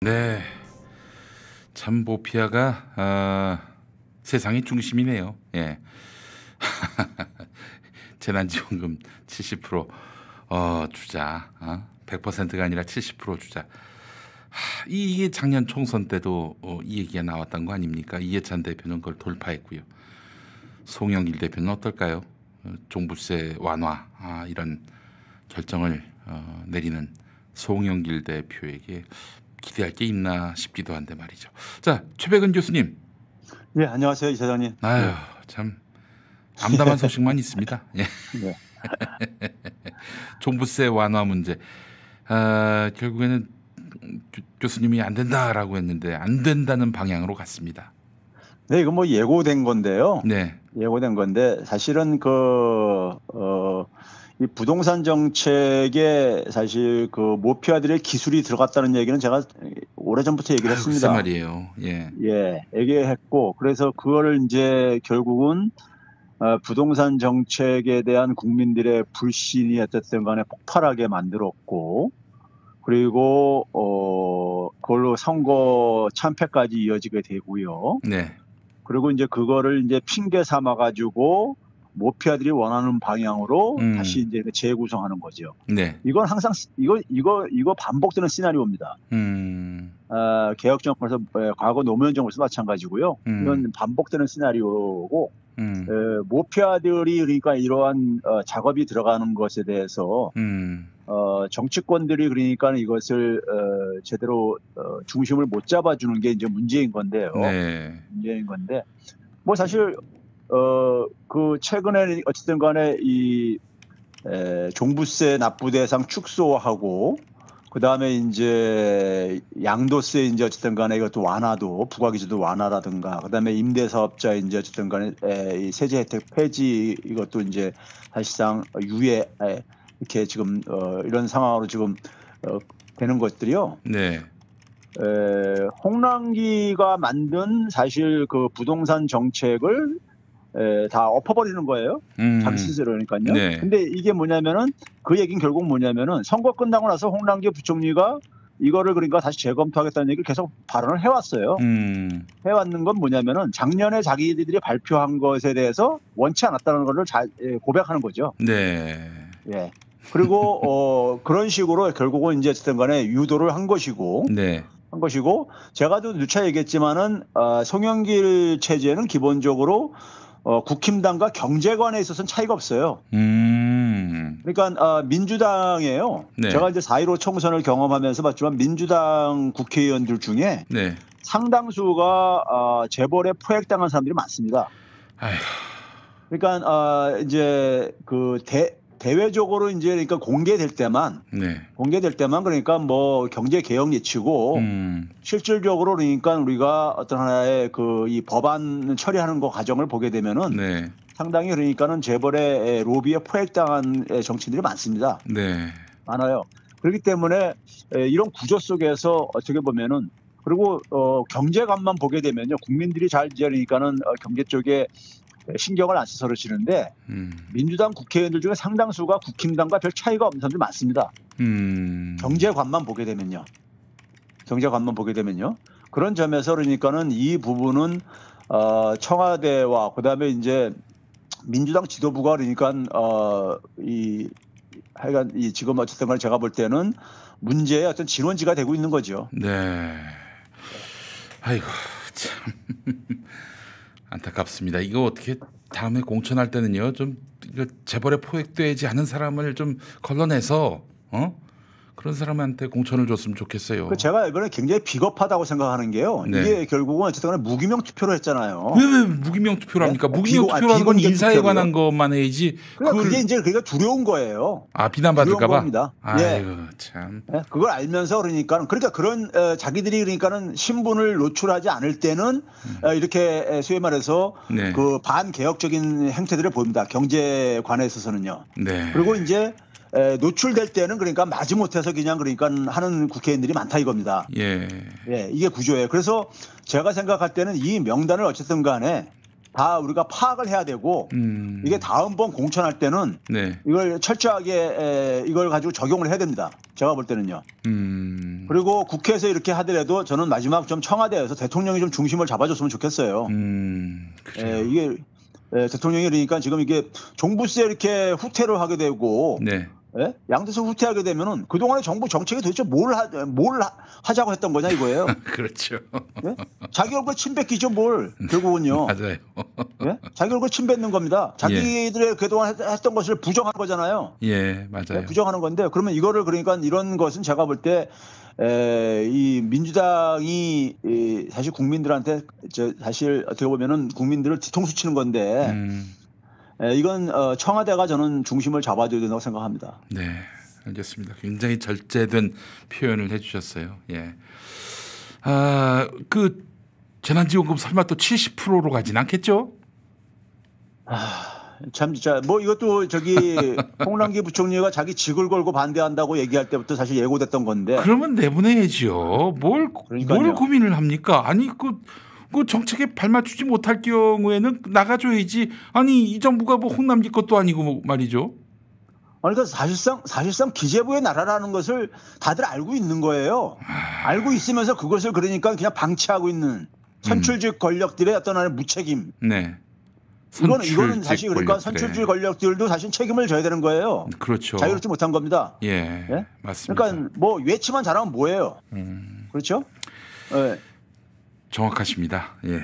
네, 참 모피아가 세상의 중심이네요. 예. 재난지원금 70% 주자. 100%가 아니라 70% 주자. 이게 작년 총선 때도 이 얘기가 나왔던 거 아닙니까? 이해찬 대표는 그걸 돌파했고요. 송영길 대표는 어떨까요? 종부세 완화 이런 결정을 내리는 송영길 대표에게 기대할 게 있나 싶기도 한데 말이죠. 자, 최백은 교수님. 네, 안녕하세요, 이사장님. 아유, 참 암담한 소식만 있습니다. 예. 네. 종부세 완화 문제. 결국에는 교수님이 안 된다라고 했는데 안 된다는 방향으로 갔습니다. 네, 이거 뭐 예고된 건데요. 네. 예고된 건데 사실은 이 부동산 정책에 사실 그 모피아들의 기술이 들어갔다는 얘기는 제가 오래전부터 얘기를 했습니다. 글쎄 말이에요. 예. 예, 얘기했고 그래서 그거를 이제 결국은 부동산 정책에 대한 국민들의 불신이 어쨌든 간에 폭발하게 만들었고 그리고 그걸로 선거 참패까지 이어지게 되고요. 네. 그리고 이제 그거를 이제 핑계 삼아 가지고 모피아들이 원하는 방향으로 다시 이제 재구성하는 거죠. 네. 이건 항상 이거 반복되는 시나리오입니다. 개혁 정권에서 과거 노무현 정부에서 마찬가지고요. 이건 반복되는 시나리오고 모피아들이 그러니까 이러한 작업이 들어가는 것에 대해서 정치권들이 그러니까 이것을 제대로 중심을 못 잡아주는 게 이제 문제인 건데요. 네. 문제인 건데 뭐 사실 그 최근에 어쨌든 간에 이 종부세 납부 대상 축소하고 그다음에 이제 양도세 이제 어쨌든 간에 이것도 완화도 부가기준도 완화라든가 그다음에 임대사업자 이제 어쨌든 간에 이 세제 혜택 폐지 이것도 이제 사실상 유예 이렇게 지금 이런 상황으로 지금 되는 것들이요. 네. 홍남기가 만든 사실 그 부동산 정책을 다 엎어버리는 거예요. 자기 스스로 그러니까요. 네. 근데 이게 뭐냐면은 그 얘기는 결국 뭐냐면은 선거 끝나고 나서 홍남기 부총리가 이거를 그러니까 다시 재검토하겠다는 얘기를 계속 발언을 해왔어요. 해왔는 건 뭐냐면은 작년에 자기들이 발표한 것에 대해서 원치 않았다는 것을 고백하는 거죠. 네. 예. 그리고 그런 식으로 결국은 이제 어쨌든 간에 유도를 한 것이고. 네. 한 것이고 제가도 누차 얘기했지만은 송영길 체제는 기본적으로 국힘당과 경제관에 있어서는 차이가 없어요. 그러니까 민주당이에요. 네. 제가 이제 4.15 총선을 경험하면서 봤지만 민주당 국회의원들 중에 네. 상당수가 재벌에 포획당한 사람들이 많습니다. 아휴. 그러니까 이제 그 대외적으로 이제 그러니까 공개될 때만 그러니까 뭐 경제 개혁 예치고 실질적으로 그러니까 우리가 어떤 하나의 그 이 법안 처리하는 거 과정을 보게 되면은 네. 상당히 그러니까는 재벌의 로비에 포획당한 정치인들이 많습니다. 네. 많아요. 그렇기 때문에 이런 구조 속에서 어떻게 보면은 그리고 경제관만 보게 되면요 국민들이 잘 이제 그러니까는 경제 쪽에 신경을 안 써서 그러시는데 민주당 국회의원들 중에 상당수가 국힘당과 별 차이가 없는 사람들이 많습니다. 경제관만 보게 되면요. 그런 점에서 그러니까는 이 부분은 청와대와 그다음에 이제 민주당 지도부가 그러니까 하여간 지금 어쨌든 간에 제가 볼 때는 문제의 어떤 진원지가 되고 있는 거죠. 네. 아이고 참. 안타깝습니다. 이거 어떻게 다음에 공천할 때는요 좀 이거 재벌에 포획되지 않은 사람을 좀 걸러내서 그런 사람한테 공천을 줬으면 좋겠어요. 제가 이번에 굉장히 비겁하다고 생각하는 게요. 네. 이게 결국은 어쨌든 간에 무기명 투표로 했잖아요. 왜 무기명 투표를 합니까? 네? 무기명 투표라는 건 인사에 관한 것만 해야지. 그게 이제 그게 두려운 거예요. 비난받을까 봐. 아이고 예. 참. 그걸 알면서 그러니까 그런 자기들이 그러니까는 신분을 노출하지 않을 때는 이렇게 소위 말해서 네. 그 반개혁적인 행태들을 보입니다. 경제관에 있어서는요. 네. 그리고 이제 노출될 때는 그러니까 마지못해서 그냥 그러니까 하는 국회의원들이 많다 이겁니다. 예. 예, 이게 구조예요. 그래서 제가 생각할 때는 이 명단을 어쨌든 간에 다 우리가 파악을 해야 되고 이게 다음번 공천할 때는 네. 이걸 철저하게 이걸 가지고 적용을 해야 됩니다. 제가 볼 때는요. 그리고 국회에서 이렇게 하더라도 저는 마지막 좀 청와대에서 대통령이 좀 중심을 잡아줬으면 좋겠어요. 이게 대통령이 그러니까 지금 이게 종부세 이렇게 후퇴를 하게 되고 네. 양대에서 후퇴하게 되면은 그동안의 정부 정책이 도대체 뭘 하자고 했던 거냐 이거예요. 그렇죠. 네? 자기 얼굴 침 뱉기죠 뭘 결국은요. 맞아요. 네? 자기 얼굴 침 뱉는 겁니다. 자기들의 그동안 했던 것을 부정하는 거잖아요. 예, 맞아요. 부정하는 건데 그러면 이거를 그러니까 이런 것은 제가 볼 때 이 민주당이 사실 국민들한테 사실 어떻게 보면은 국민들을 뒤통수 치는 건데 이건 청와대가 저는 중심을 잡아줘야 된다고 생각합니다. 네, 알겠습니다. 굉장히 절제된 표현을 해주셨어요. 예. 그 재난지원금 설마 또 70%로 가진 않겠죠? 참 진짜 뭐 이것도 홍남기 부총리가 자기 직을 걸고 반대한다고 얘기할 때부터 사실 예고됐던 건데. 그러면 내보내야죠. 뭘 고민을 합니까? 아니 그 정책에 발맞추지 못할 경우에는 나가줘야지. 아니 이 정부가 뭐 홍남기 것도 아니고 말이죠. 그러니까 사실상 기재부의 나라라는 것을 다들 알고 있는 거예요. 알고 있으면서 그것을 그러니까 그냥 방치하고 있는 선출직 권력들의 어떤 하나의 무책임. 네. 이거는 사실 그러니까 선출직 권력들도 사실 책임을 져야 되는 거예요. 그렇죠. 자유롭지 못한 겁니다. 예, 맞습니다. 그러니까 뭐 외치만 잘하면 뭐예요. 그렇죠? 네. 정확하십니다. 예.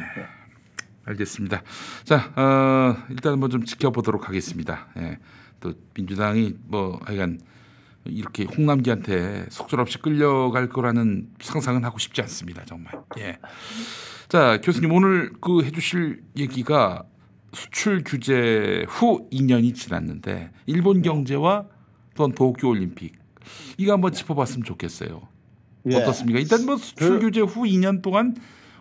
알겠습니다. 자, 일단 뭐 좀 지켜보도록 하겠습니다. 예. 또 민주당이 뭐 하여간 이렇게 홍남기한테 속절없이 끌려갈 거라는 상상은 하고 싶지 않습니다. 정말. 예. 자, 교수님 오늘 그 해주실 얘기가 수출 규제 후 2년이 지났는데 일본 경제와 또한 도쿄 올림픽 이거 한번 짚어봤으면 좋겠어요. 예. 어떻습니까? 일단 뭐 수출 규제 후 2년 동안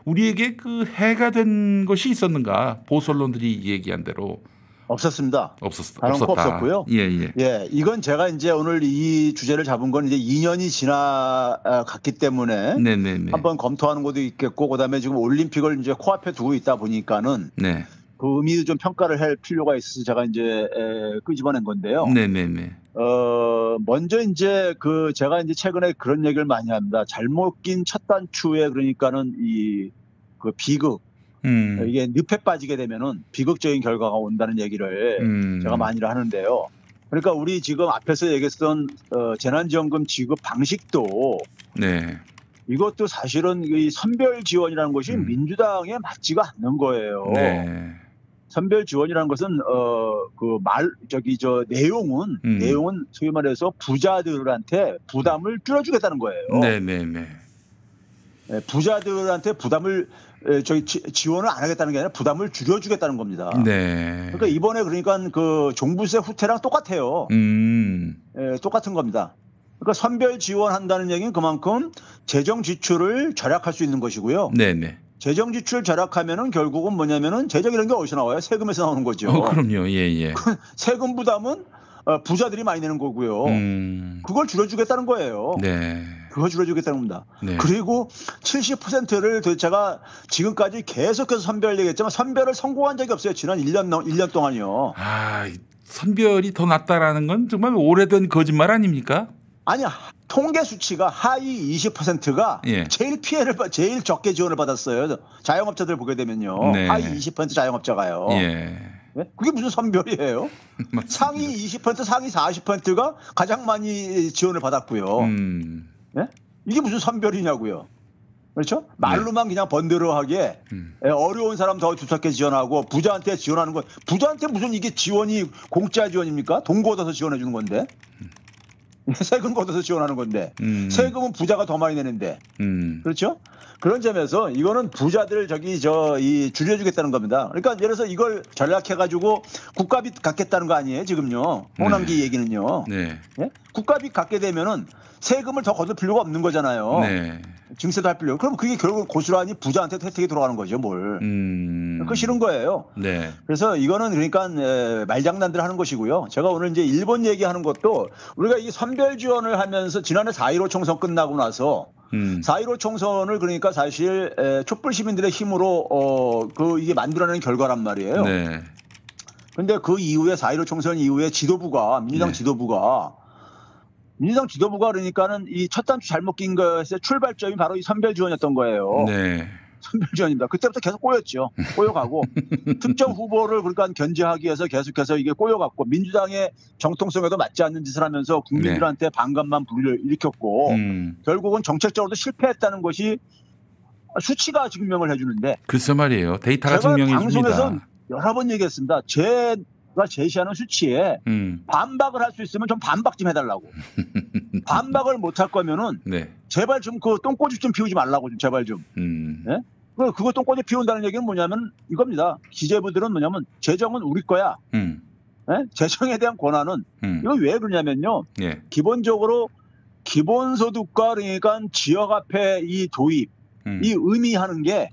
우리에게 그 해가 된 것이 있었는가? 보수 언론들이 얘기한 대로 없었습니다. 없었다. 없었고요. 예. 이건 제가 이제 오늘 이 주제를 잡은 건 이제 2년이 지나갔기 때문에 네네네. 한번 검토하는 것도 있겠고, 그다음에 지금 올림픽을 이제 코앞에 두고 있다 보니까는 네. 그 의미도 좀 평가를 할 필요가 있어서 제가 이제 끄집어낸 건데요. 네네네. 먼저 이제 제가 이제 최근에 그런 얘기를 많이 합니다. 잘못 낀 첫 단추에 그러니까는 그 비극. 이게 늪에 빠지게 되면은 비극적인 결과가 온다는 얘기를 제가 많이 하는데요. 그러니까 우리 지금 앞에서 얘기했던 재난지원금 지급 방식도 네. 이것도 사실은 이 선별 지원이라는 것이 민주당에 맞지가 않는 거예요. 네. 선별 지원이라는 것은 내용은 소위 말해서 부자들한테 부담을 줄여주겠다는 거예요. 네네네. 부자들한테 부담을 지원을 안 하겠다는 게 아니라 부담을 줄여주겠다는 겁니다. 네. 그러니까 이번에 그러니까 그 종부세 후퇴랑 똑같아요. 똑같은 겁니다. 그러니까 선별 지원한다는 얘기는 그만큼 재정 지출을 절약할 수 있는 것이고요. 네네. 재정 지출 절약하면은 결국은 뭐냐면은 재정이라는 게 어디서 나와요? 세금에서 나오는 거죠. 그럼요. 예. 세금 부담은 부자들이 많이 내는 거고요. 그걸 줄여주겠다는 거예요. 네. 그걸 줄여주겠다는 겁니다. 네. 그리고 70%를 제가 지금까지 계속해서 선별 얘기했지만 선별을 성공한 적이 없어요. 지난 1년 동안이요. 선별이 더 낫다라는 건 정말 오래된 거짓말 아닙니까? 아니, 통계 수치가 하위 20%가 예. 제일 적게 지원을 받았어요. 자영업자들 보게 되면요. 네. 하위 20% 자영업자가요. 예. 그게 무슨 선별이에요? 상위 20%, 상위 40%가 가장 많이 지원을 받았고요. 이게 무슨 선별이냐고요. 그렇죠? 말로만 그냥 번들어하게 어려운 사람 더 두텁게 지원하고 부자한테 지원하는 건 부자한테 무슨 이게 지원이 공짜 지원입니까? 돈 걷어서 지원해 주는 건데. 세금 걷어서 지원하는 건데 세금은 부자가 더 많이 내는데 그렇죠? 그런 점에서 이거는 부자들 줄여주겠다는 겁니다. 그러니까 예를 들어서 이걸 전략해가지고 국가빚 갖겠다는 거 아니에요 지금요? 홍남기 얘기는요. 네. 예? 국가빚 갖게 되면은 세금을 더 걷을 필요가 없는 거잖아요. 네. 증세도 할 필요. 그럼 그게 결국 고스란히 부자한테 혜택이 들어가는 거죠, 뭘. 그거 싫은 거예요. 네. 그래서 이거는 그러니까 말장난들 하는 것이고요. 제가 오늘 이제 일본 얘기하는 것도 우리가 이 선별 지원을 하면서 지난해 4.15 총선 끝나고 나서 4.15 총선을 그러니까 사실 촛불 시민들의 힘으로 이게 만들어낸 결과란 말이에요. 네. 근데 그 이후에 4.15 총선 이후에 민주당 네. 지도부가 그러니까는 이 첫 단추 잘못 낀 것의 출발점이 바로 이 선별 지원이었던 거예요. 네. 선별 지원입니다. 그때부터 계속 꼬였죠. 꼬여가고 특정 후보를 그러니까 견제하기 위해서 계속해서 이게 꼬여갔고 민주당의 정통성에도 맞지 않는 짓을 하면서 국민들한테 반감만 불러일으켰고 결국은 정책적으로도 실패했다는 것이 수치가 증명을 해주는데 글쎄 말이에요. 데이터가 제가 증명해 방송에서 줍니다. 여러 번 얘기했습니다. 제가 제시하는 수치에 반박을 할 수 있으면 좀 반박 좀 해달라고. 반박을 못할 거면은 네. 제발 좀 그 똥꼬집 좀 피우지 말라고 좀 제발 좀. 네? 그거 똥꼬집 피운다는 얘기는 뭐냐면 이겁니다. 기재부들은 뭐냐면 재정은 우리 거야. 네? 재정에 대한 권한은 이거 왜 그러냐면요. 예. 기본적으로 기본소득과 그러니까 지역화폐 이 도입 이 의미하는 게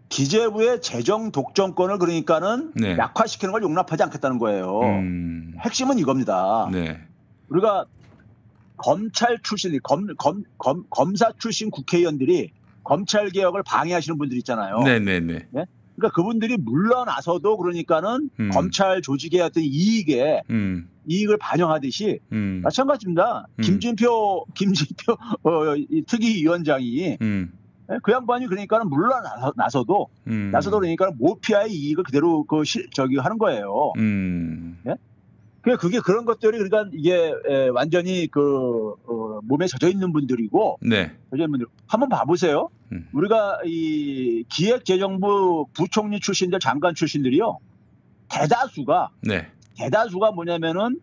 기재부의 재정 독점권을 그러니까는 네. 약화시키는 걸 용납하지 않겠다는 거예요. 핵심은 이겁니다. 네. 우리가 검찰 출신, 검사 출신 국회의원들이 검찰 개혁을 방해하시는 분들 있잖아요. 네네네. 네? 그러니까 그분들이 물러나서도 그러니까는 검찰 조직의 어떤 이익을 반영하듯이 마찬가지입니다. 김진표 이 특위위원장이 그 양반이 그러니까는 물러나서도 그러니까 모피아의 이익을 그대로 하는 거예요. 네? 그게 그런 것들이 그러니까 이게 완전히 몸에 젖어 있는 분들이고, 네. 젖어 있는 분들 한번 봐보세요. 우리가 이 기획재정부 부총리 출신들, 장관 출신들이요, 대다수가 뭐냐면은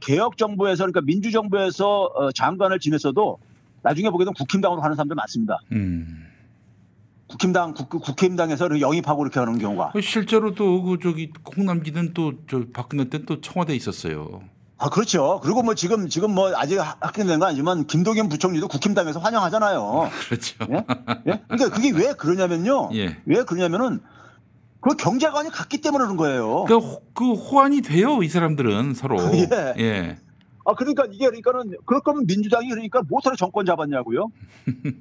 개혁정부에서 그러니까 민주정부에서 장관을 지냈어도 나중에 보게 되면 국힘당으로 가는 사람들 많습니다. 국힘당에서 영입하고 이렇게 하는 경우가. 실제로도 홍남기는 또 박근혜 때 또 청와대에 있었어요. 아, 그렇죠. 그리고 뭐 지금 뭐 아직 확인된 건 아니지만 김동연 부총리도 국힘당에서 환영하잖아요. 그렇죠. 예? 예? 그러니까 그게 왜 그러냐면요. 예. 왜 그러냐면은 그 경제관이 같기 때문에 그런 거예요. 그 호환이 돼요, 이 사람들은 서로. 예. 예. 그러니까 그럴 거면 민주당이 그러니까 뭐하러 정권 잡았냐고요.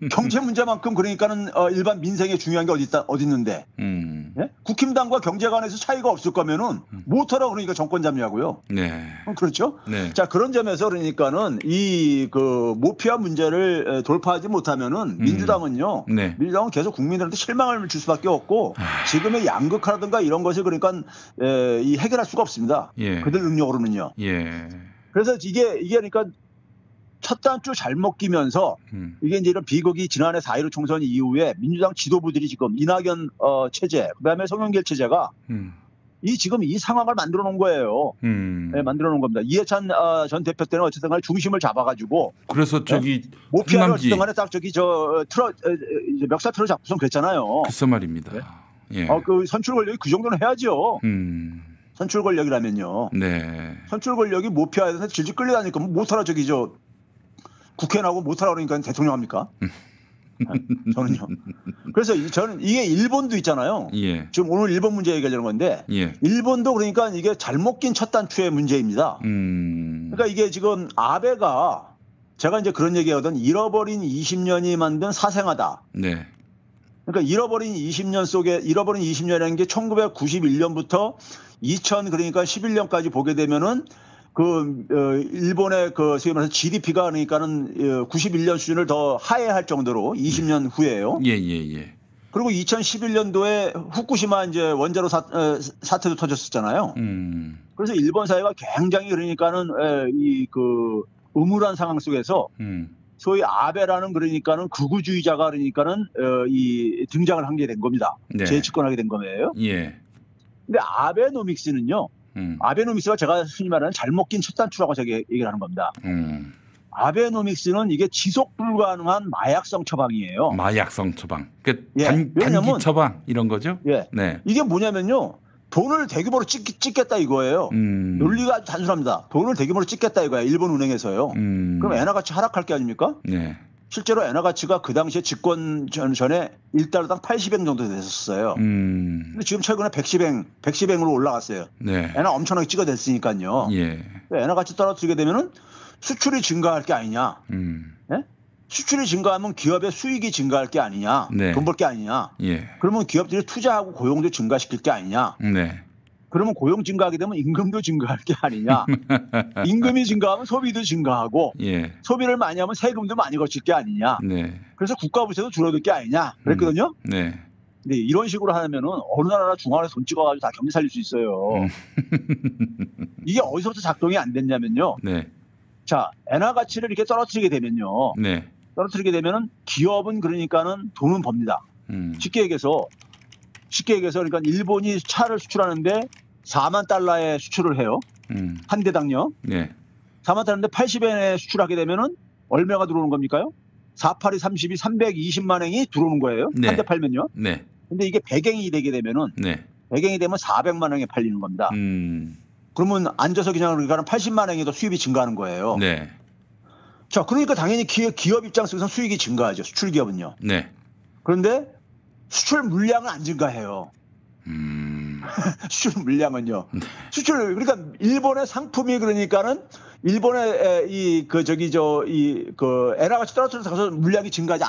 경제 문제만큼 그러니까는 일반 민생에 중요한 게 어디 있는데. 예? 국힘당과 경제관에서 차이가 없을 거면은 뭐하러 그러니까 정권 잡냐고요. 네. 그렇죠. 네. 자, 그런 점에서 그러니까는 이 모피아 문제를 돌파하지 못하면은 민주당은요. 네. 민주당은 계속 국민들한테 실망을 줄 수밖에 없고 지금의 양극화라든가 이런 것을 그러니까 이 해결할 수가 없습니다. 예. 그들 능력으로는요. 예. 그래서 이게 그러니까 첫 단추 잘못 끼면서 이게 이제 이런 비극이 지난해 4.15 총선 이후에 민주당 지도부들이 지금 이낙연 체제, 그다음에 송영길 체제가 지금 이 상황을 만들어 놓은 거예요. 네, 만들어 놓은 겁니다. 이해찬 전 대표 때는 어쨌든 간에 중심을 잡아가지고. 그래서 모피아를 어쨌든 간에 딱 멱살 틀어 잡고선 그랬잖아요. 글쎄 말입니다. 네? 예. 선출 권력이 그 정도는 해야죠. 선출 권력이라면요. 네. 선출 권력이 모피아에서 질질 끌려다니까 못하라 국회 나오고 못하라 그러니까 대통령 합니까? 저는요. 그래서 저는 이게 일본도 있잖아요. 예. 지금 오늘 일본 문제 얘기하려는 건데 예. 일본도 그러니까 이게 잘못 낀 첫 단추의 문제입니다. 그러니까 이게 지금 아베가 제가 이제 그런 얘기하거든. 잃어버린 20년이 만든 사생아다. 네. 그러니까 잃어버린 20년이라는 게 1991년부터 그러니까 11년까지 보게 되면은 일본의 소위 말해서 GDP가 그러니까는 91년 수준을 더 하회할 정도로 20년 후에요. 예. 그리고 2011년도에 후쿠시마 이제 원자로 사태도 터졌었잖아요. 그래서 일본 사회가 굉장히 그러니까는 음울한 상황 속에서 소위 아베라는 그러니까는 극우주의자가 그러니까는 등장을 한 게 된 겁니다. 네. 재집권하게 된 거예요. 예. 근데 아베노믹스는요. 아베노믹스가 제가 흔히 말하는 잘못 낀 첫 단추라고 제가 얘기를 하는 겁니다. 아베노믹스는 이게 지속 불가능한 마약성 처방이에요. 마약성 처방. 왜냐면 단기 처방 이런 거죠? 예. 네. 이게 뭐냐면요. 돈을 대규모로 찍겠다 이거예요. 논리가 아주 단순합니다. 돈을 대규모로 찍겠다 이거예요. 일본 은행에서요. 그럼 엔화 가치 하락할 게 아닙니까? 네. 실제로 엔화 가치가 그 당시에 집권 전에 1달러당 80엔 정도 됐었어요. 근데 지금 최근에 110엔으로 올라갔어요. 네. 엔화 엄청나게 찍어댔으니까요. 예. 엔화 가치 떨어뜨리게 되면은 수출이 증가할 게 아니냐. 네? 수출이 증가하면 기업의 수익이 증가할 게 아니냐, 네. 돈 벌 게 아니냐. 예. 그러면 기업들이 투자하고 고용도 증가시킬 게 아니냐. 네. 그러면 고용 증가하게 되면 임금도 증가할 게 아니냐. 임금이 증가하면 소비도 증가하고 예. 소비를 많이 하면 세금도 많이 거칠 게 아니냐. 네. 그래서 국가 부채도 줄어들 게 아니냐. 그랬거든요. 네. 근데 이런 식으로 하면은 어느 나라나 중앙에서 돈 찍어가지고 다 경제 살릴 수 있어요. 이게 어디서부터 작동이 안 됐냐면요. 네. 자, 엔화 가치를 이렇게 떨어뜨리게 되면요. 네. 떨어뜨리게 되면은 기업은 그러니까는 돈은 법니다. 쉽게 얘기해서 그러니까 일본이 차를 수출하는데 4만 달러에 수출을 해요. 한 대당요. 네. 4만 달러인데 80엔에 수출하게 되면은 얼마가 들어오는 겁니까요? 482 30이 320만 엔이 들어오는 거예요. 네. 한 대 팔면요. 네. 근데 이게 백엔이 되게 되면은 네. 백엔이 되면 400만 엔에 팔리는 겁니다. 그러면 앉아서 그냥 그러니까 80만 엔이 더 수입이 증가하는 거예요. 네. 자, 그러니까 당연히 기업 입장에서 수익이 증가하죠. 수출 기업은요. 네. 그런데 수출 물량은 안 증가해요. 수출 물량은요. 수출 그러니까 일본의 상품이 그러니까는 일본의 엔화 가치 떨어져서 가서 물량이 증가하지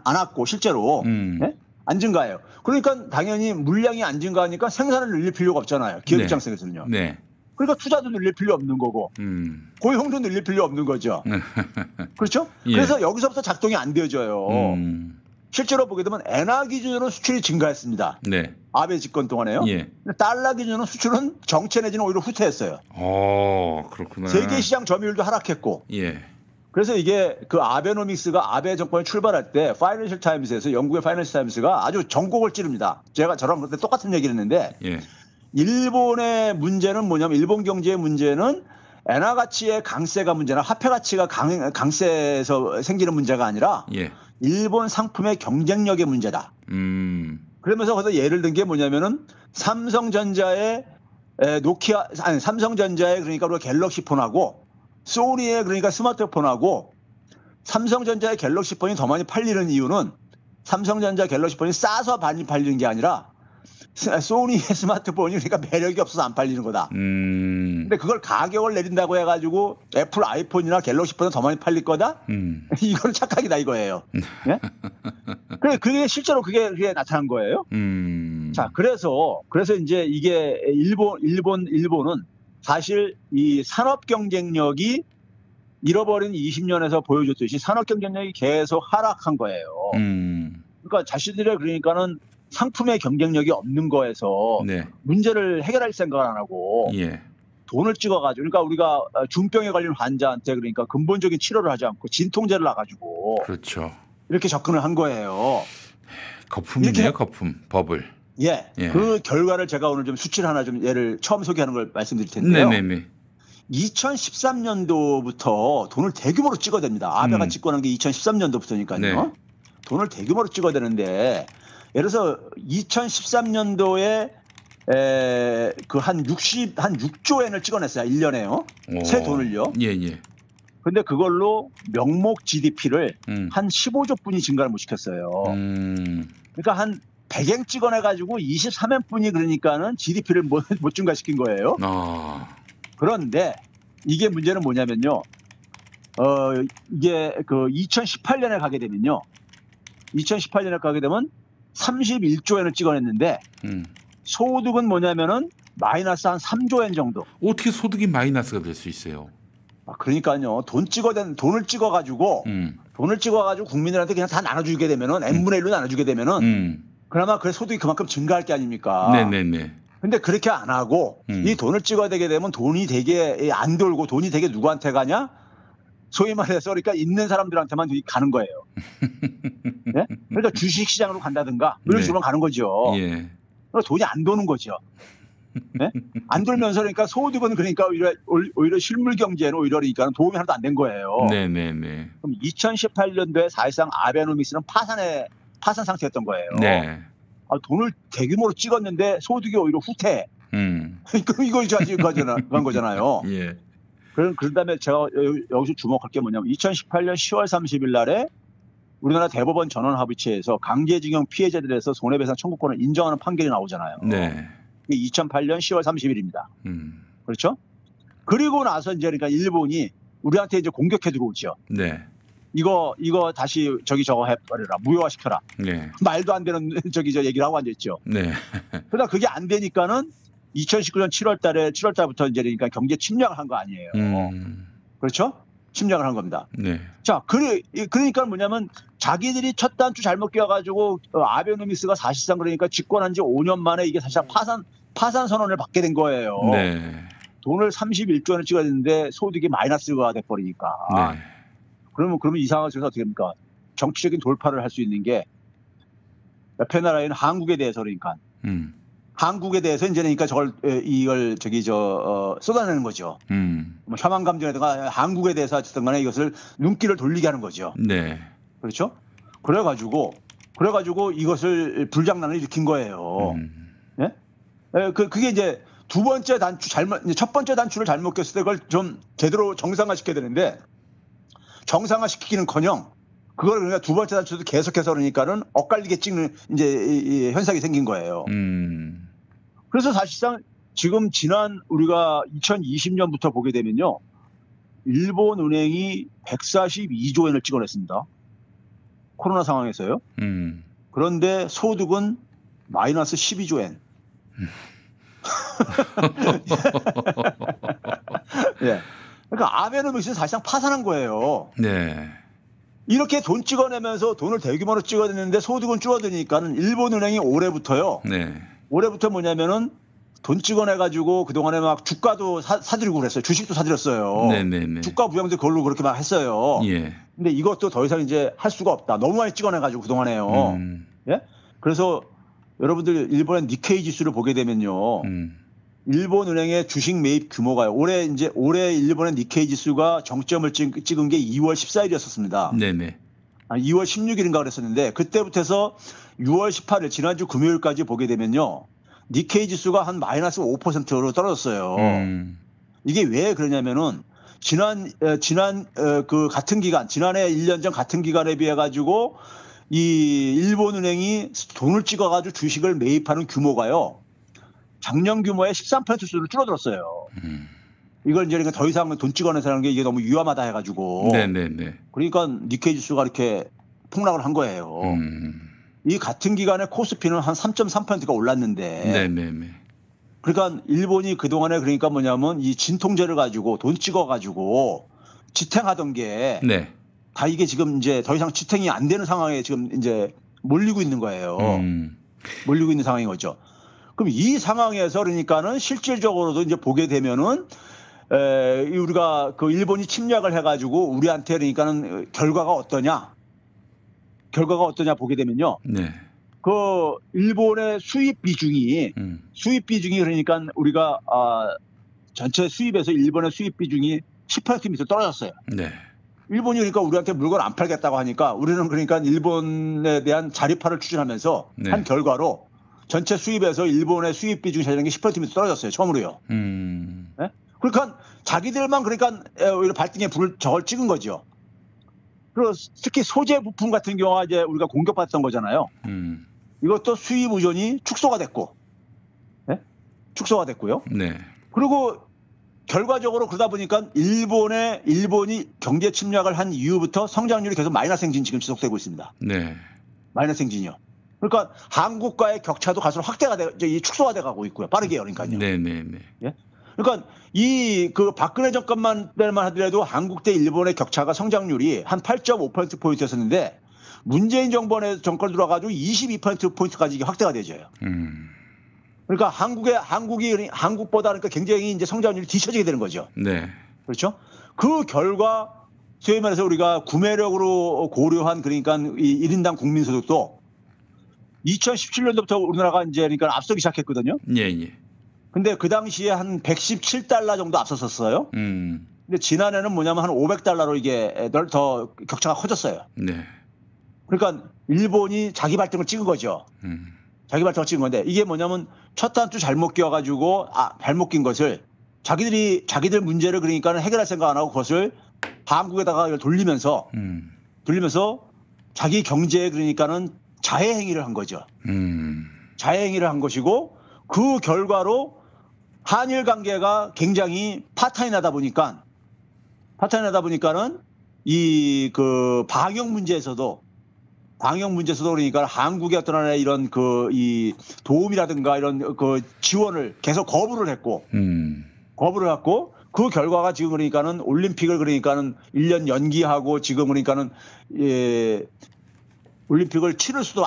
않았고 실제로 네? 안 증가해요. 그러니까 당연히 물량이 안 증가하니까 생산을 늘릴 필요가 없잖아요. 기업 네. 입장에서는요. 네. 그러니까 투자도 늘릴 필요 없는 거고 고용도 늘릴 필요 없는 거죠. 그렇죠? 예. 그래서 여기서부터 작동이 안 되어져요. 실제로 보게 되면 엔화 기준으로 수출이 증가했습니다. 네. 아베 집권 동안에요. 예. 달러 기준으로 수출은 정체 내지는 오히려 후퇴했어요. 그렇구나. 세계 시장 점유율도 하락했고. 예. 그래서 이게 그 아베노믹스가 아베 정권이 출발할 때 파이낸셜 타임스에서 영국의 파이낸셜 타임스가 아주 전곡을 찌릅니다. 제가 저랑 그때 똑같은 얘기를 했는데 예. 일본의 문제는 뭐냐면 일본 경제의 문제는 엔화 가치의 강세가 문제나 화폐 가치가 강세에서 생기는 문제가 아니라 예. 일본 상품의 경쟁력의 문제다. 그러면서 거기서 예를 든 게 뭐냐면은 삼성전자의 그러니까 우리가 갤럭시 폰하고 소니의 그러니까 스마트폰하고 삼성전자의 갤럭시 폰이 더 많이 팔리는 이유는 삼성전자 갤럭시 폰이 싸서 많이 팔리는 게 아니라 소니의 스마트폰이 그러니까 매력이 없어서 안 팔리는 거다. 근데 그걸 가격을 내린다고 해가지고 애플 아이폰이나 갤럭시 폰은 더 많이 팔릴 거다? 이거는 착각이다 이거예요. 예? 그게 실제로 그게 나타난 거예요. 자, 그래서 이제 이게 일본은 사실 이 산업 경쟁력이 잃어버린 20년에서 보여줬듯이 산업 경쟁력이 계속 하락한 거예요. 그러니까 자신들의 그러니까는 상품의 경쟁력이 없는 거에서 네. 문제를 해결할 생각을 안 하고 예. 돈을 찍어가지고 그러니까 우리가 중병에 걸린 환자한테 그러니까 근본적인 치료를 하지 않고 진통제를 놔가지고 그렇죠. 이렇게 접근을 한 거예요. 거품이네요, 거품. 버블. 예. 예. 그 결과를 제가 오늘 좀 수치를 하나 좀 예를 처음 소개하는 걸 말씀드릴 텐데요. 네네네. 2013년도부터 돈을 대규모로 찍어댑니다. 아베가 집권한 게 2013년도부터니까요. 네. 돈을 대규모로 찍어대는데 예를 들어서 2013년도에 그 한 6조 엔을 찍어냈어요. 1년에요. 새 돈을요. 예, 예. 근데 그걸로 명목 GDP를 한 15조 분이 증가를 못 시켰어요. 그러니까 한 100엔 찍어내가지고 23엔 분이 그러니까는 GDP를 못 증가시킨 거예요. 그런데 이게 문제는 뭐냐면요. 이게 그 2018년에 가게 되면 31조엔을 찍어냈는데 소득은 뭐냐면은 마이너스 한 3조엔 정도. 어떻게 소득이 마이너스가 될 수 있어요? 그러니까요. 돈을 찍어가지고 국민들한테 그냥 다 나눠주게 되면은 n분의 1로 나눠주게 되면은 그나마 그 소득이 그만큼 증가할 게 아닙니까? 네네네. 근데 그렇게 안 하고 이 돈을 찍어대게 되면 돈이 되게 안 돌고 돈이 되게 누구한테 가냐? 소위 말해서 그러니까 있는 사람들한테만 가는 거예요. 네? 그러니까 주식시장으로 간다든가 이런 식으로 가는 거죠. 예. 그러니까 돈이 안 도는 거죠. 네? 안 돌면서 그러니까 소득은 그러니까 오히려 실물 경제는 오히려 그러니까 도움이 하나도 안 된 거예요. 네네네. 그럼 2018년도에 사실상 아베노믹스는 파산 상태였던 거예요. 네. 돈을 대규모로 찍었는데 소득이 오히려 후퇴. 그럼 이걸 가지고 간 거잖아요. 예. 그런 다음에 제가 여기서 주목할 게 뭐냐면 2018년 10월 30일 날에 우리나라 대법원 전원합의체에서 강제징용 피해자들에서 손해배상 청구권을 인정하는 판결이 나오잖아요. 네. 2008년 10월 30일입니다. 그렇죠? 그리고 나서 이제 그러니까 일본이 우리한테 이제 공격해 들어오죠. 네. 이거 다시 저거 해버려라, 무효화시켜라. 네. 말도 안 되는 저 얘기를 하고 앉아있죠. 네. 그러나 그게 안 되니까는 2019년 7월부터 이제 그러니까 경제 침략을 한 거 아니에요. 그렇죠? 침략을 한 겁니다. 네. 자, 그러니까 뭐냐면 자기들이 첫 단추 잘못 끼워가지고 아베노믹스가 사실상 그러니까 집권한 지 5년 만에 이게 사실상 파산 선언을 받게 된 거예요. 네. 돈을 31조 원을 찍어야 되는데 소득이 마이너스가 돼버리니까. 네. 그러면 이 상황에서 어떻게 됩니까? 정치적인 돌파를 할 수 있는 게 옆에 나라인 한국에 대해서 그러니까 한국에 대해서 이제 그러니까 이걸 쏟아내는 거죠. 뭐 혐한 감정이라든가 한국에 대해서 어쨌든 간에 이것을 눈길을 돌리게 하는 거죠. 네. 그렇죠? 그래가지고 이것을 불장난을 일으킨 거예요. 예? 그게 이제 첫 번째 단추를 잘못 꼈을 때 그걸 좀 제대로 정상화시켜야 되는데 정상화시키기는커녕 그걸 그러니까 두 번째 단추도 계속해서 그러니까는 엇갈리게 찍는 이제 이 현상이 생긴 거예요. 그래서 사실상 지금 우리가 2020년부터 보게 되면요, 일본 은행이 142조 원을 찍어냈습니다. 코로나 상황에서요. 그런데 소득은 마이너스 12조 엔. 예. 그러니까 아베노믹스는 사실상 파산한 거예요. 네. 이렇게 돈 찍어내면서 돈을 대규모로 찍어냈는데 소득은 줄어드니까는 일본 은행이 올해부터요. 네. 올해부터 뭐냐면은 돈 찍어내가지고 그동안에 막 주가도 사들이고 그랬어요. 주식도 사들였어요. 네네네. 주가 부양도 그걸로 그렇게 막 했어요. 예. 근데 이것도 더 이상 이제 할 수가 없다. 너무 많이 찍어내가지고 그동안에요. 예? 그래서 여러분들 일본의 니케이 지수를 보게 되면요. 일본 은행의 주식 매입 규모가요. 올해 일본의 니케이 지수가 정점을 찍은 게 2월 14일이었습니다. 네네. 2월 16일인가 그랬었는데 그때부터 해서 6월 18일 지난주 금요일까지 보게 되면요. 니케이 지수가 한 마이너스 5%로 떨어졌어요. 이게 왜 그러냐면은 같은 기간, 지난해 1년 전 같은 기간에 비해 가지고 이 일본 은행이 돈을 찍어가지고 주식을 매입하는 규모가요. 작년 규모의 13% 수준으로 줄어들었어요. 이걸 이제 더 이상 돈 찍어내서 하는 게 이게 너무 위험하다 해가지고. 네네네. 그러니까 니케이 지수가 이렇게 폭락을 한 거예요. 이 같은 기간에 코스피는 한 3.3%가 올랐는데. 네네네. 그러니까 일본이 그동안에 그러니까 뭐냐면 이 진통제를 가지고 돈 찍어가지고 지탱하던 게. 네. 다 이게 지금 이제 더 이상 지탱이 안 되는 상황에 지금 이제 몰리고 있는 거예요. 몰리고 있는 상황인 거죠. 그럼 이 상황에서 그러니까는 실질적으로도 이제 보게 되면은 우리가 그 일본이 침략을 해가지고 우리한테 그러니까는 결과가 어떠냐 보게 되면요. 네. 그 일본의 수입 비중이 그러니까 우리가 전체 수입에서 일본의 수입 비중이 10% 밑으로 떨어졌어요. 네. 일본이 그러니까 우리한테 물건 안 팔겠다고 하니까 우리는 그러니까 일본에 대한 자립화를 추진하면서 네. 한 결과로 전체 수입에서 일본의 수입 비중이 차지하는 게 10% 밑으로 떨어졌어요. 처음으로요. 네? 그러니까 자기들만 그러니까 오히려 발등에 저걸 찍은 거죠. 그리고 특히 소재 부품 같은 경우가 이제 우리가 공격받던 거잖아요. 이것도 수입 의존이 축소가 됐고, 네? 축소가 됐고요. 네. 그리고 결과적으로 그러다 보니까 일본이 경제 침략을 한 이후부터 성장률이 계속 마이너스 행진 지금 지속되고 있습니다. 네. 마이너스 행진이요. 그러니까 한국과의 격차도 갈수록 축소가 돼 가고 있고요. 빠르게요. 그러니까요. 네네네. 예? 그러니까 그 박근혜 정권만 때만 하더라도 한국 대 일본의 격차가 성장률이 한 8.5%포인트였었는데 문재인 정권 들어가지고 22%포인트까지 이게 확대가 되죠. 그러니까 한국보다 그러니까 굉장히 이제 성장률이 뒤처지게 되는 거죠. 네. 그렇죠? 그 결과 소위 말해서 우리가 구매력으로 고려한 그러니까 이 1인당 국민소득도 2017년도부터 우리나라가 이제 그러니까 앞서기 시작했거든요. 예, 예. 근데 그 당시에 한 117달러 정도 앞섰었어요. 근데 지난해는 뭐냐면 한 500달러로 이게 더 격차가 커졌어요. 네. 그러니까 일본이 자기 발등을 찍은 거죠. 자기 발등을 찍은 건데 이게 뭐냐면 첫 단추 잘못 끼워가지고 잘못 낀 것을 자기들 문제를 그러니까 해결할 생각 안 하고 그것을 한국에다가 돌리면서 자기 경제에 그러니까는 자해 행위를 한 거죠. 자해 행위를 한 것이고 그 결과로 한일 관계가 굉장히 파탄이 나다 보니까는 이 그 방역 문제에서도 그러니까 한국의 어떤 하나의 이런 그 이 도움이라든가 이런 그 지원을 계속 거부를 했고 그 결과가 지금 그러니까는 올림픽을 그러니까는 1년 연기하고 지금 그러니까는 올림픽을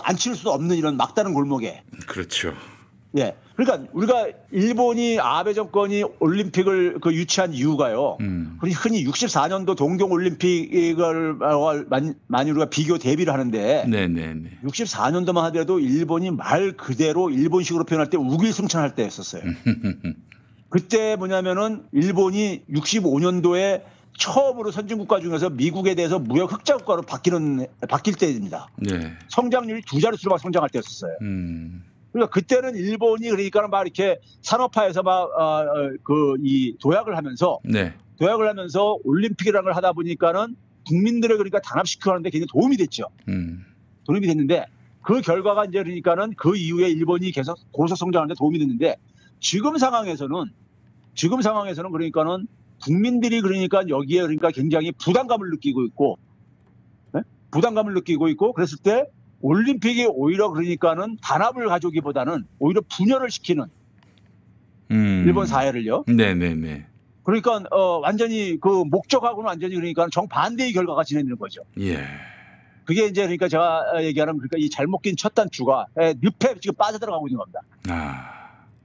안 치를 수도 없는 이런 막다른 골목에. 그렇죠. 예. 그러니까 우리가 일본이 아베 정권이 올림픽을 그 유치한 이유가요. 흔히 64년도 동경 올림픽을 많이 우리가 비교 대비를 하는데 네네네. 64년도만 하더라도 일본이 말 그대로 일본식으로 표현할 때 우길승천할 때였었어요. 그때 뭐냐면은 일본이 65년도에 처음으로 선진국가 중에서 미국에 대해서 무역 흑자 국가로 바뀔 때입니다. 네. 성장률이 2자릿수로 막 성장할 때였었어요. 그러니까 그때는 일본이 그러니까 막 이렇게 산업화해서 막 이 도약을 하면서 올림픽이라는 걸 하다 보니까는 국민들을 그러니까 단합시키는데 굉장히 도움이 됐죠. 도움이 됐는데 그 결과가 이제 그러니까는 그 이후에 일본이 계속 고속 성장하는데 도움이 됐는데 지금 상황에서는 그러니까는 국민들이 그러니까 여기에 그러니까 굉장히 부담감을 느끼고 있고 그랬을 때 올림픽이 오히려 그러니까는 단합을 가져오기보다는 오히려 분열을 시키는 일본 사회를요. 네네네. 그러니까 완전히 그 목적하고는 완전히 그러니까 정반대의 결과가 진행되는 거죠. 예. 그게 이제 그러니까 제가 얘기하는 그러니까 이 잘못 낀 첫 단추가 늪에 지금 빠져들어가고 있는 겁니다.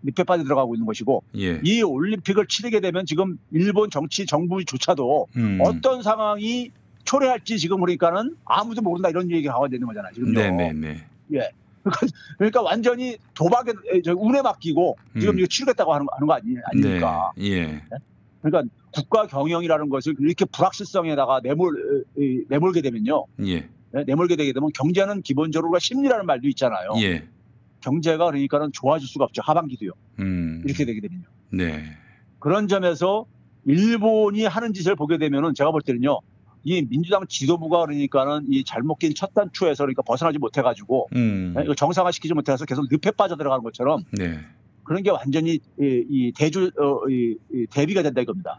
늪에 빠져들어가고 있는 것이고 예. 이 올림픽을 치르게 되면 지금 일본 정부조차도 어떤 상황이 초래할지 지금 그러니까는 아무도 모른다 이런 얘기가 하고 되는 거잖아요. 지금요. 네네네. 예. 그러니까 완전히 도박에 운에 맡기고 지금 이거 치르겠다고 하는 거 아닙니까? 네. 예. 그러니까 국가 경영이라는 것을 이렇게 불확실성에다가 내몰게 되면요. 예. 내몰게 되게 되면 경제는 기본적으로 심리라는 말도 있잖아요. 예. 경제가 그러니까는 좋아질 수가 없죠. 하반기도요. 이렇게 되게 되면요. 네. 그런 점에서 일본이 하는 짓을 보게 되면은 제가 볼 때는요. 이 민주당 지도부가 그러니까는 이 잘못 낀 첫 단추에서 그러니까 벗어나지 못해가지고 이거 정상화시키지 못해서 계속 늪에 빠져들어가는 것처럼 네. 그런 게 완전히 이 대비가 된다 이겁니다.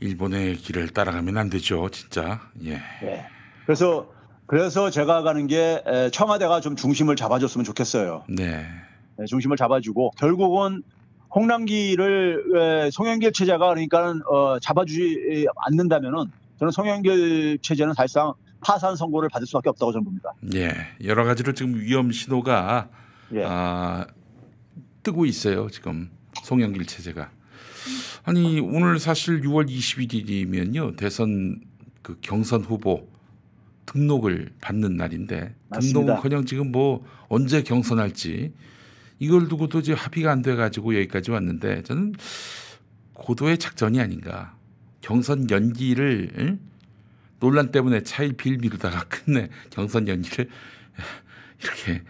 일본의 길을 따라가면 안 되죠, 진짜. 예. 네. 그래서 제가 가는 게 청와대가 좀 중심을 잡아줬으면 좋겠어요. 네. 중심을 잡아주고 결국은 홍남기를 송영길 체제가 그러니까는 잡아주지 않는다면은 저는 송영길 체제는 사실상 파산 선고를 받을 수밖에 없다고 저는 봅니다. 예, 여러 가지로 지금 위험 신호가 뜨고 있어요. 지금 송영길 체제가. 아니 오늘 사실 6월 21일이면요 대선 그 경선 후보 등록을 받는 날인데 등록은커녕 지금 뭐 언제 경선할지 이걸 두고도 이제 합의가 안 돼가지고 여기까지 왔는데 저는 고도의 작전이 아닌가. 경선 연기를 논란 때문에 차일피일 미루다가 끝내 경선 연기를 이렇게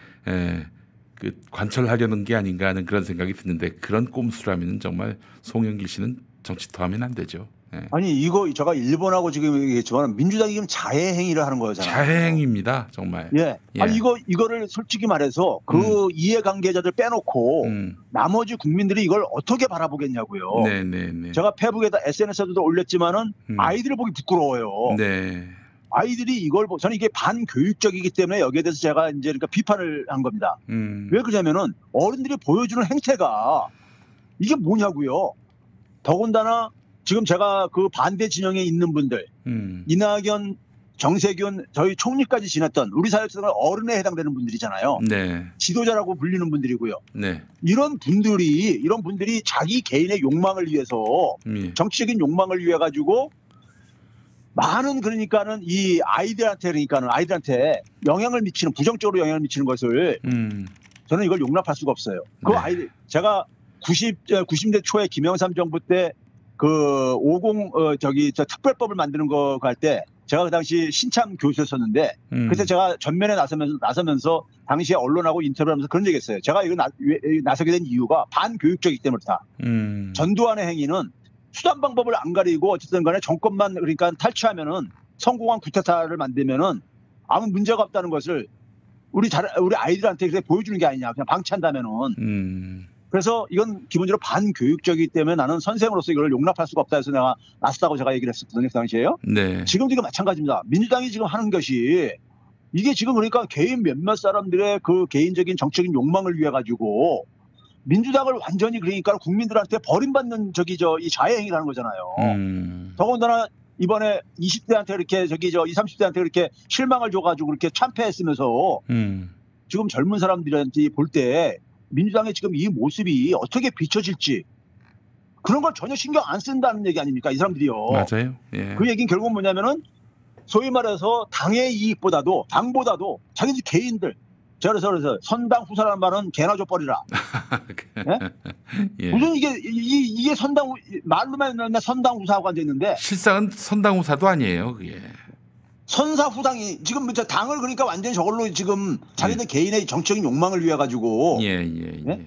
그 관철하려는 게 아닌가 하는 그런 생각이 드는데 그런 꼼수라면 정말 송영길 씨는 정치 토하면 안 되죠. 예. 아니 이거 제가 일본하고 지금 얘기했지만 민주당이 지금 자해 행위를 하는 거잖아요. 자해 행위입니다, 정말. 예. 아니 이거를 솔직히 말해서 그 이해관계자들 빼놓고 나머지 국민들이 이걸 어떻게 바라보겠냐고요. 네네네. 제가 페북에다 SNS에도 올렸지만은 아이들을 보기 부끄러워요. 네. 아이들이 이걸 저는 이게 반교육적이기 때문에 여기에 대해서 제가 이제 그러니까 비판을 한 겁니다. 왜 그러냐면은 어른들이 보여주는 행태가 이게 뭐냐고요. 더군다나 지금 제가 그 반대 진영에 있는 분들, 이낙연, 정세균, 저희 총리까지 지냈던 우리 사회에서는 어른에 해당되는 분들이잖아요. 네. 지도자라고 불리는 분들이고요. 네. 이런 분들이 자기 개인의 욕망을 위해서 정치적인 욕망을 위해 가지고 많은 그러니까는 이 아이들한테 영향을 미치는 부정적으로 영향을 미치는 것을 저는 이걸 용납할 수가 없어요. 그 아이들 제가 90대 초에 김영삼 정부 때 그 50 특별법을 만드는 거 갈 때 제가 그 당시 신참 교수였었는데 그때 제가 전면에 나서면서 당시에 언론하고 인터뷰를 하면서 그런 얘기했어요. 제가 이거 나서게 된 이유가 반교육적이기 때문이다. 전두환의 행위는 수단 방법을 안 가리고 어쨌든 간에 정권만 그러니까 탈취하면은 성공한 쿠데타를 만들면은 아무 문제가 없다는 것을 우리 아이들한테 그렇게 보여주는 게 아니냐. 그냥 방치한다면은 그래서 이건 기본적으로 반교육적이기 때문에 나는 선생으로서 이걸 용납할 수가 없다 해서 내가 나섰다고 제가 얘기를 했었거든요. 그 당시에요. 네. 지금도 이거 마찬가지입니다. 민주당이 지금 하는 것이 이게 지금 그러니까 개인 몇몇 사람들의 그 개인적인 정치적인 욕망을 위해 가지고 민주당을 완전히 그러니까 국민들한테 버림받는 이 자해행위를 하는 거잖아요. 더군다나 이번에 20대한테 이렇게 20, 30대한테 그렇게 실망을 줘가지고 그렇게 참패했으면서 지금 젊은 사람들한테 볼 때 민주당의 지금 이 모습이 어떻게 비춰질지 그런 걸 전혀 신경 안 쓴다는 얘기 아닙니까? 이 사람들이요. 맞아요. 예. 그 얘기는 결국 뭐냐면은 소위 말해서 당의 이익보다도 당보다도 자기들 개인들 제가 그래서 선당 후사라는 말은 개나 줘버리라. 네? 예. 무슨 이게 선당 말로만 맨날 선당 후사하고 앉아 있는데 실상은 선당 후사도 아니에요. 그게. 선사 후당이 지금 당을 그러니까 완전히 저걸로 지금 자기들 개인의 정치적인 욕망을 위해 가지고 네?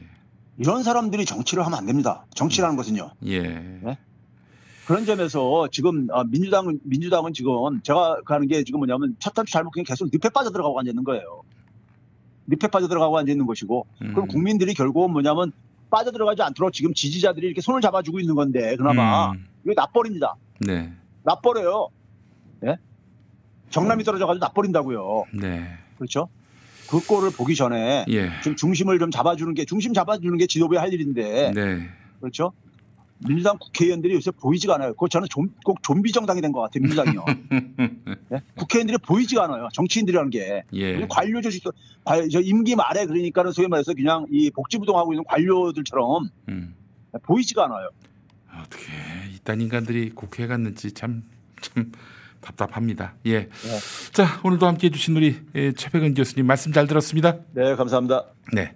이런 사람들이 정치를 하면 안 됩니다. 정치라는 것은요. 예. 네? 그런 점에서 지금 민주당은 지금 제가 가는 게 지금 뭐냐면 첫 단추 잘못 그냥 계속 늪에 빠져들어가고 앉아 있는 거예요. 늪에 빠져들어가고 앉아 있는 것이고 그럼 국민들이 결국은 뭐냐면 빠져들어가지 않도록 지금 지지자들이 이렇게 손을 잡아주고 있는 건데 그나마 이거 납버립니다. 네. 납버려요. 네? 정남이 떨어져가지고 납버린다고요. 네. 그렇죠? 그 꼴을 보기 전에 좀 중심을 좀 잡아주는 게 지도부의 할 일인데 네. 그렇죠? 민주당 국회의원들이 요새 보이지가 않아요. 저는 꼭 좀비 정당이 된 것 같아요. 민주당이요. 네? 국회의원들이 보이지가 않아요. 정치인들이라는 게. 관료 조직, 임기 말에 그러니까는 소위 말해서 그냥 이 복지부동하고 있는 관료들처럼 보이지가 않아요. 어떻게 이딴 인간들이 국회에 갔는지 참 답답합니다. 예. 자, 오늘도 함께해 주신 우리 최백은 교수님 말씀 잘 들었습니다. 네, 감사합니다. 네.